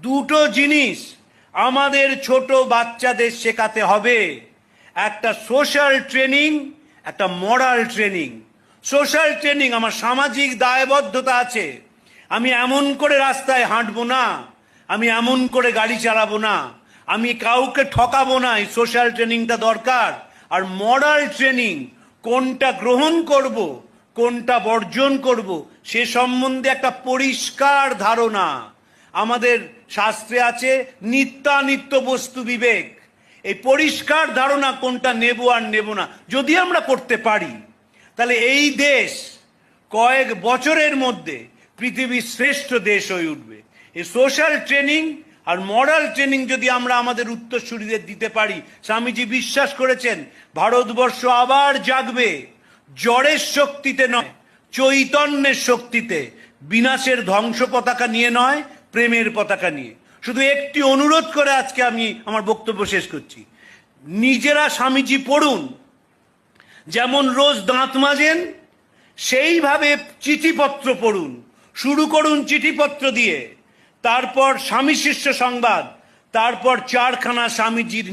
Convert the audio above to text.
দুটো জিনিস আমাদের ছোট বাচ্চাদের শেখাতে হবে, একটা সোশ্যাল ট্রেনিং, একটা মরাল ট্রেনিং। সোশ্যাল ট্রেনিং, আমার সামাজিক দায়বদ্ধতা আছে, আমি এমন করে রাস্তায় হাঁটবো না, আমি এমন করে গাড়ি চালাবো না, আমি কাউকে ঠকাবো না, এই সোশ্যাল ট্রেনিংটা দরকার। আর মরাল ট্রেনিং, কোনটা গ্রহণ করব, কোনটা বর্জন করব, সে সম্বন্ধে একটা পরিষ্কার ধারণা। আমাদের শাস্ত্রে আছে নিত্যানিত্য বস্তু বিবেক। এই পরিষ্কার ধারণা কোনটা নেব আর নেব না যদি আমরা করতে পারি, তাহলে এই দেশ কয়েক বছরের মধ্যে পৃথিবীর শ্রেষ্ঠ দেশ হয়ে উঠবে। এই সোশ্যাল ট্রেনিং আর মরাল ট্রেনিং যদি আমরা আমাদের উত্তরসূরিদের দিতে পারি, স্বামীজি বিশ্বাস করেছেন ভারতবর্ষ আবার জাগবে, জড়ের শক্তিতে নয়, চৈতন্যের শক্তিতে, বিনাশের ধ্বংস পতাকা নিয়ে নয়, প্রেমের পতাকা নিয়ে। শুধু একটি অনুরোধ করে আজকে আমি আমার বক্তব্য শেষ করছি, নিজেরা স্বামীজি পড়ুন, যেমন রোজ দাঁত মাজেন সেইভাবে চিঠিপত্র পড়ুন, শুরু করুন চিঠিপত্র দিয়ে, তারপর স্বামী শিষ্য সংবাদ, তারপর চারখানা স্বামীজির